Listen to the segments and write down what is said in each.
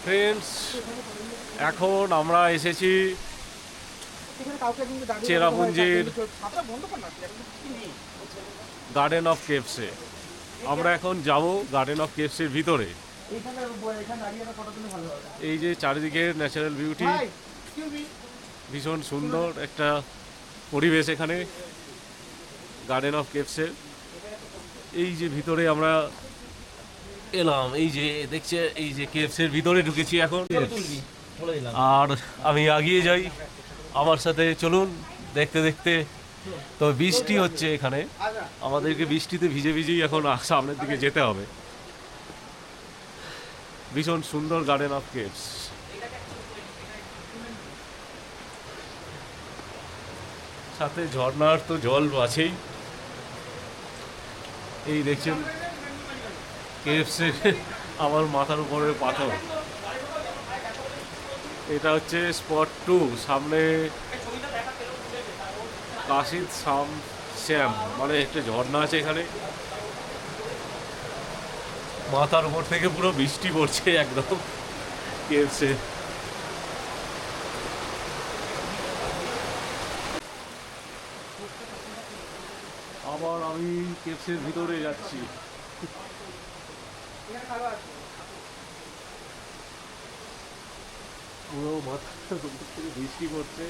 Friends, এখন আমরা এসেছি চেরাপুঞ্জির গার্ডেন অফ কেভসে। আমরা এখন যাব গার্ডেন অফ কেভসের ভিতরে। এই যে চারিদিকের ন্যাচারাল বিউটি, ভীষণ সুন্দর একটা পরিবেশ এখানে গার্ডেন অফ কেভসের। এই যে ভিতরে আমরা এলাম, এই যে দেখছে, এই যে কেভসের ভিতরে ঢুকেছি এখন। আর আমি এগিয়ে যাই, আমার সাথে চলুন দেখতে দেখতে। তো বৃষ্টি হচ্ছে এখানে, আমাদেরকে বৃষ্টিতে ভিজে ভিজেই এখন সামনের দিকে যেতে হবে। ভীষণ সুন্দর গার্ডেন অফ কেভস, সাথে ঝর্ণার তো জল আছেই। এই দেখছেন কেভসে আমার মাথার উপরে পাথর। এটা হচ্ছে স্পট 2, সামনে কাশিদ শ্যাম মানে একটা ঝর্ণা আছে এখানে। মাথার উপর থেকে পুরো বৃষ্টি পড়ছে একদম কেভসে। আবার আমি কেভসের ভিতরে যাচ্ছি। পুরো মাথার উপর থেকে বৃষ্টি পড়ছে।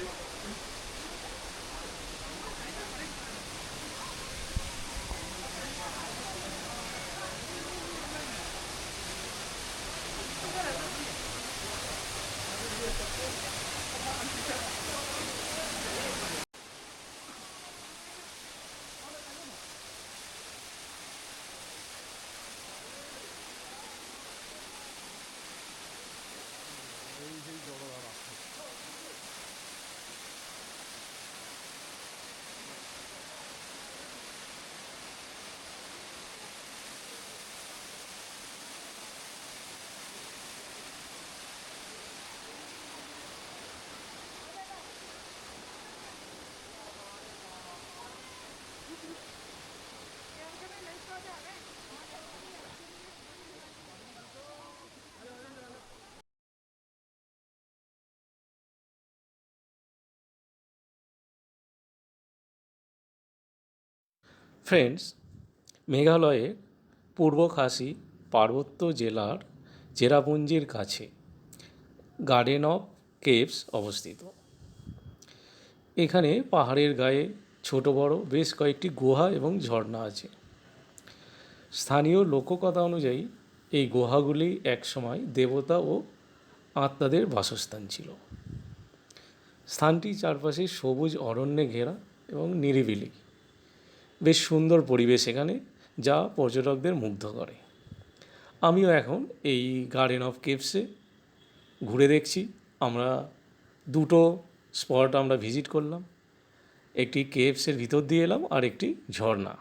ফ্রেন্ডস, মেঘালয়ের পূর্ব খাসি পার্বত্য জেলার চেরাপুঞ্জির কাছে গার্ডেন অফ কেভস অবস্থিত। এখানে পাহাড়ের গায়ে ছোট বড় বেশ কয়েকটি গুহা এবং ঝর্ণা আছে। স্থানীয় লোককথা অনুযায়ী এই গুহাগুলি একসময় দেবতা ও আত্মাদের বাসস্থান ছিল। স্থানটি চারপাশে সবুজ অরণ্যে ঘেরা এবং নিরিবিলি। বেশ সুন্দর পরিবেশ এখানে, যা পর্যটকদের মুগ্ধ করে। আমিও এখন এই গার্ডেন অফ কেভসে ঘুরে দেখছি। আমরা দুটো স্পট আমরা ভিজিট করলাম, একটি কেভসের ভিতর দিয়ে এলাম আর একটি ঝর্ণা।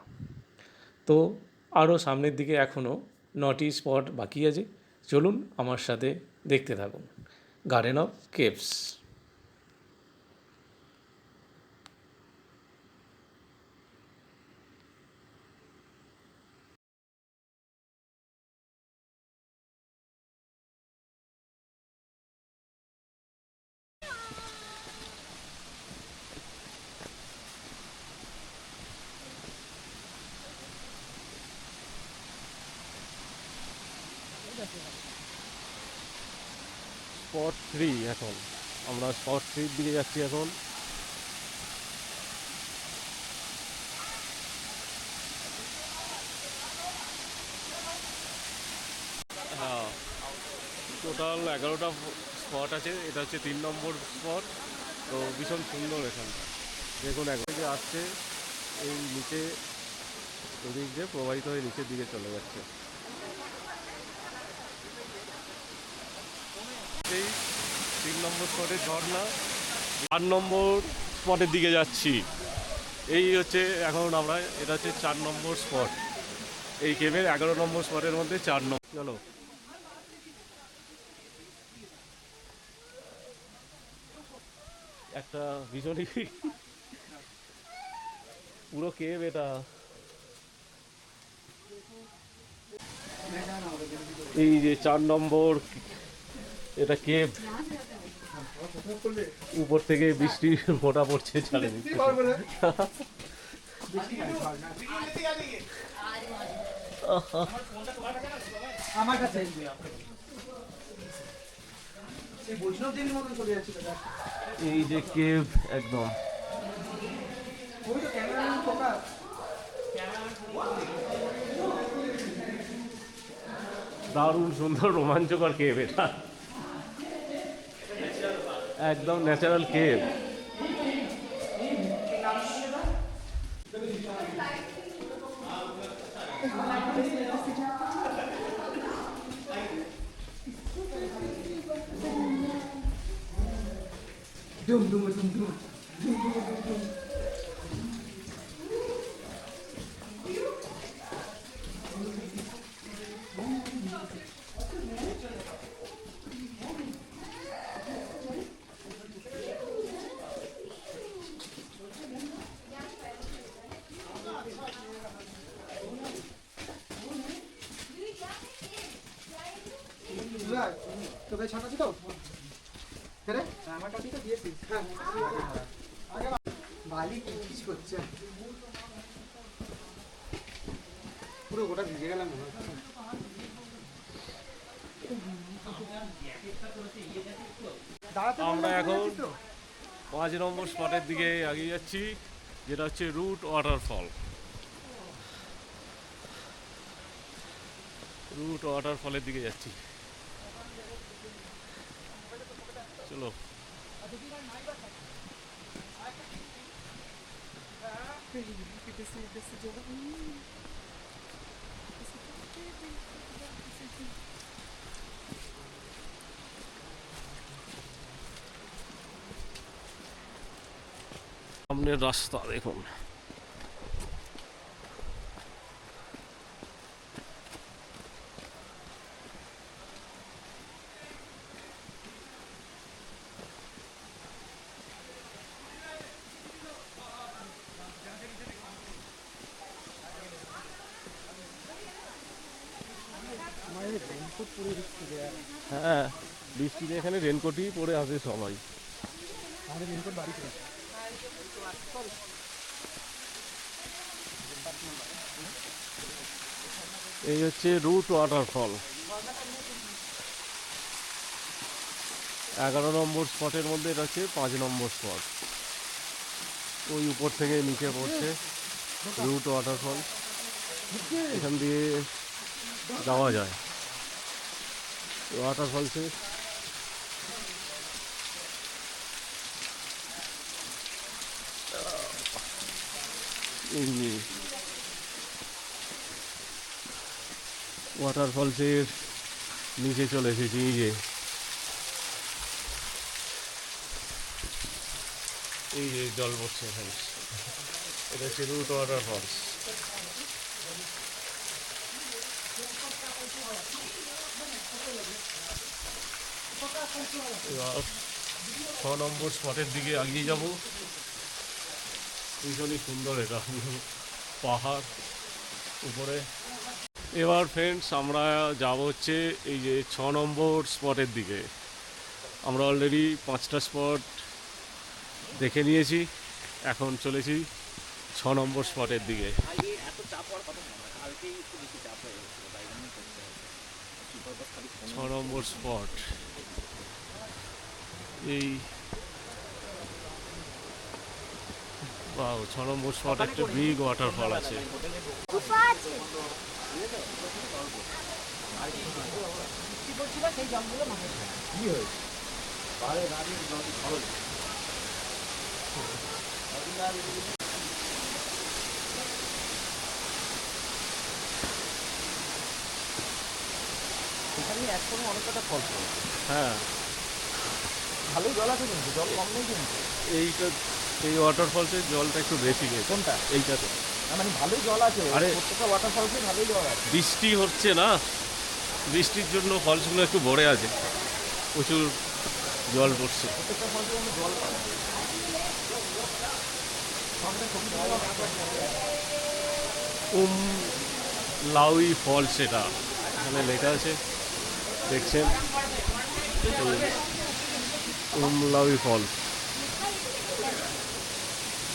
তো আরও সামনের দিকে এখনও 9টি স্পট বাকি আছে। চলুন আমার সাথে দেখতে থাকুন গার্ডেন অফ কেভস। স্পট 3, এখন আমরা স্পট 3 দিকে যাচ্ছি এখন। হ্যাঁ, টোটাল 11টা স্পট আছে, এটা হচ্ছে 3 নম্বর স্পট। তো ভীষণ সুন্দর এখানটা, দেখুন একবার যে আসছে এই নিচে, ওদিক দিয়ে প্রবাহিত হয়ে নিচের দিকে চলে যাচ্ছে। এই 3 নম্বর স্পটের ঝর্ণা। 4 নম্বর স্পটের দিকে যাচ্ছি। এই হচ্ছে এখন আমরা, এটা হচ্ছে 4 নম্বর স্পট। এই কেভের 11 নম্বর স্পটের মধ্যে 4 নম্বর। চলো, একটা ভীষণই পুরো কেভ এটা। এই যে 4 নম্বর এটা কেভ, উপর থেকে বৃষ্টি ফোঁটা পড়ছে ছাড়ে দিচ্ছে। আমার কাছে সেই বৈষ্ণব দেবীর মতন চলে যাচ্ছে দাদা। এই যে কেভ একদম ওই তো ক্যামেরাম্যান ফোকাস। দারুণ সুন্দর রোমাঞ্চকর কেভ এটা, একদম ন্যাচারাল কেভ। ডুম ডুম ডুম ডুম। তোকে ছাড়াচ্ছি তো রে, আমার কাছে তো দিয়েছিস। হ্যাঁ বালি কিচ করছে, পুরো গোটা ভিজে গেলাম মনে হচ্ছে। আমরা এখন 5 নম্বর স্পটের দিকে এগিয়ে যাচ্ছি, যেটা হচ্ছে রুট ওয়াটারফল। রুট ওয়াটারফলের দিকে যাচ্ছি, চলো। সামনের রাস্তা দেখুন, হ্যাঁ বৃষ্টিতে এখানে রেনকোটই পরে আসে সবাই। এই হচ্ছে রুট ওয়াটারফল, 11 নম্বর স্পটের মধ্যে এটা হচ্ছে 5 নম্বর স্পট। ওই উপর থেকে নিচে পড়ছে রুট ওয়াটারফল, এখান দিয়ে যাওয়া যায় ওয়াটারফলসে। ওয়াটারফলসের নিচে চলে এসেছি, এই যে জল পড়ছে এখানে, এটা হচ্ছে রুট ওয়াটারফলস। এবার 6 নম্বর স্পটের দিকে এগিয়ে যাব, ভীষণই সুন্দর এটা, পাহাড় উপরে। এবার ফ্রেন্ডস আমরা যাব হচ্ছে এই যে 6 নম্বর স্পটের দিকে। আমরা অলরেডি 5টা স্পট দেখে নিয়েছি, এখন চলেছি 6 নম্বর স্পটের দিকে। 6 নম্বর স্পট, এই 6 নম্বর স্পট একটা বিগ ওয়াটারফল আছে। হ্যাঁ ভালোই জল আছে কিন্তু, জল কম নেই কিন্তু। এইটা এই ওয়াটারফলসের জলটা একটু বেশি গেছে। কোনটা? এইটাতে মানে ভালোই জল আছে, আরে প্রত্যেকটা ওয়াটারফলসে ভালোই জল আছে। বৃষ্টি হচ্ছে না, বৃষ্টির জন্য ফলসগুলো একটু ভরে আছে, প্রচুর জল পড়ছে। প্রত্যেকটা ফলসে কিন্তু জল পাবে। লাউই ফলস, এটা এখানে লেখা আছে দেখছেন। উমলাউই ফল,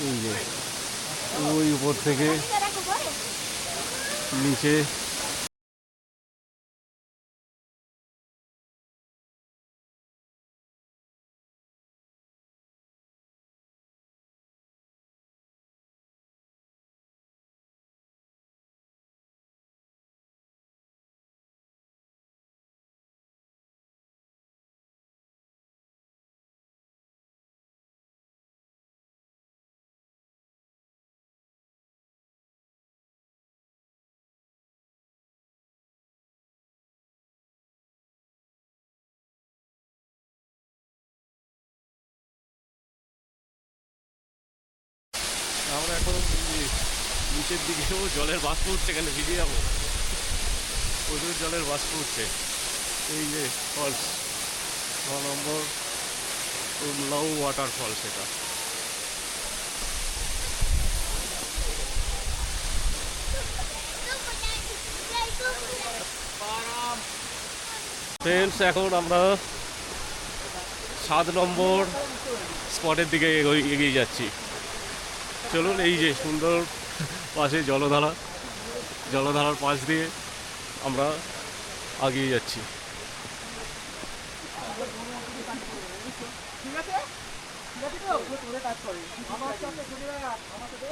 এই যে ওই উপর থেকে নিচে আমরা এখন নিচের দিকেও জলের বাষ্প উঠছে, এখানে ভিজে যাবো, প্রচুর জলের বাষ্প উঠছে। এই যে ফলস, 9 নম্বর উমলাউ ওয়াটারফল সেটা। ফ্রেন্ডস, এখন আমরা 7 নম্বর স্পটের দিকে এগিয়ে যাচ্ছি। চলুন, এই যে সুন্দর পাশে জলধারার পাশ দিয়ে আমরা এগিয়ে যাচ্ছি। ঠিক আছে তো তোরে কাজ করে আমার সাথে ছুটি রাখ আমার সাথে।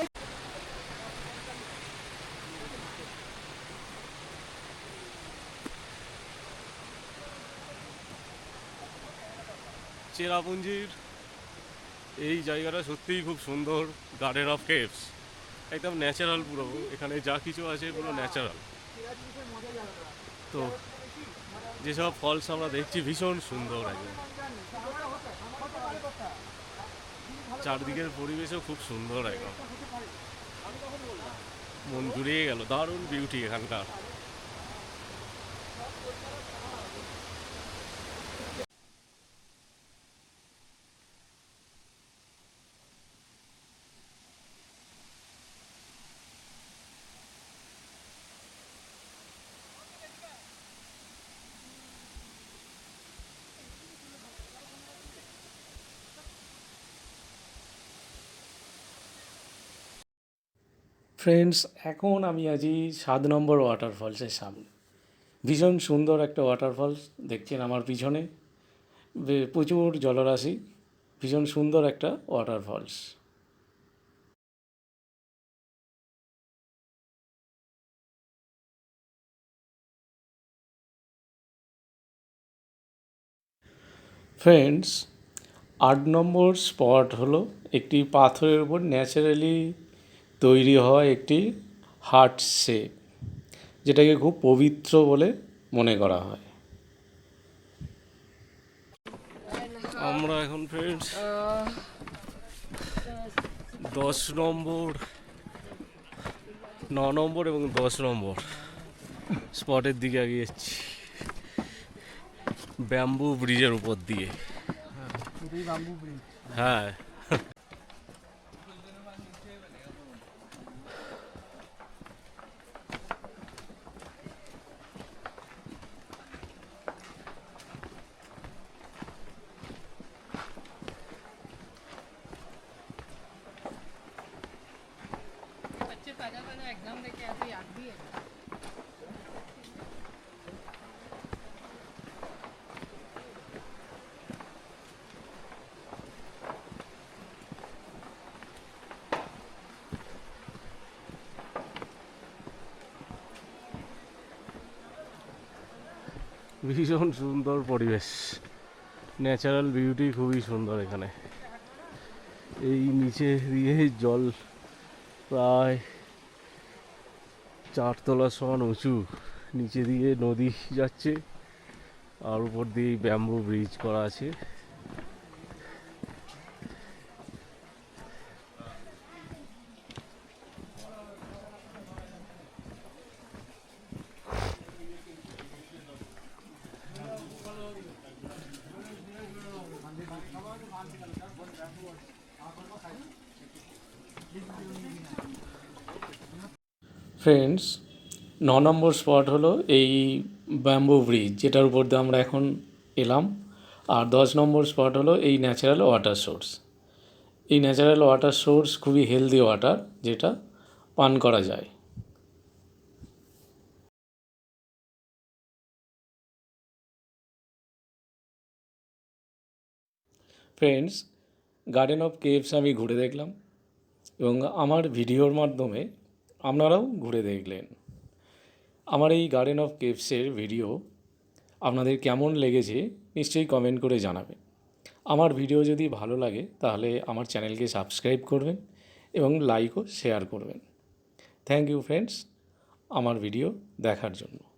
চেরাপুঞ্জির এই জায়গাটা সত্যিই খুব সুন্দর। গার্ডেন অফ কেভস, একদম ন্যাচারাল পুরো, এখানে যা কিছু আছে পুরো ন্যাচারাল। তো যেসব ফলস আমরা দেখছি ভীষণ সুন্দর, একদম চারদিকের পরিবেশও খুব সুন্দর, একদম মন জুড়িয়ে গেল। দারুণ বিউটি এখানকার। ফ্রেন্ডস, এখন আমি আছি 7 নম্বর ওয়াটারফলসের সামনে। ভীষণ সুন্দর একটা ওয়াটারফলস দেখছেন আমার পিছনে, প্রচুর জলরাশি, ভীষণ সুন্দর একটা ওয়াটারফলস। ফ্রেন্ডস, 8 নম্বর স্পট হলো একটি পাথরের উপর ন্যাচারালি তৈরি হওয়া একটি হার্ট শেপ, যেটাকে খুব পবিত্র বলে মনে করা হয়। আমরা এখন ফ্রেন্ডস 10 নম্বর, 9 নম্বর এবং 10 নম্বর স্পটের দিকে এগিয়ে যাচ্ছি, ব্যাম্বু ব্রিজের উপর দিয়ে। হ্যাঁ, एग्जाम देके ऐसे याद भी है। ভীষণ সুন্দর পরিবেশ, ন্যাচারাল বিউটি খুবই সুন্দর এখানে। এই নিচে দিয়ে জল প্রায় 4 তলার সমান উঁচু, নিচে দিয়ে নদী যাচ্ছে, আর উপর দিয়ে ব্যাম্বু ব্রিজ করা আছে। ফ্রেন্ডস, 9 নম্বর স্পট হলো এই ব্যাম্বু ব্রিজ, যেটার উপর দিয়ে আমরা এখন এলাম। আর 10 নম্বর স্পট হলো এই ন্যাচারাল ওয়াটার সোর্স। এই ন্যাচারাল ওয়াটার সোর্স খুবই হেলদি ওয়াটার, যেটা পান করা যায়। ফ্রেন্ডস, গার্ডেন অফ কেভস আমি ঘুরে দেখলাম এবং আমার ভিডিওর মাধ্যমে আপনারাও ঘুরে দেখলেন। আমার এই গার্ডেন অফ কেভসের ভিডিও আপনাদের কেমন লেগেছে নিশ্চয়ই কমেন্ট করে জানাবেন। আমার ভিডিও যদি ভালো লাগে তাহলে আমার চ্যানেলকে সাবস্ক্রাইব করবেন এবং লাইক ও শেয়ার করবেন। থ্যাংক ইউ ফ্রেন্ডস, আমার ভিডিও দেখার জন্য।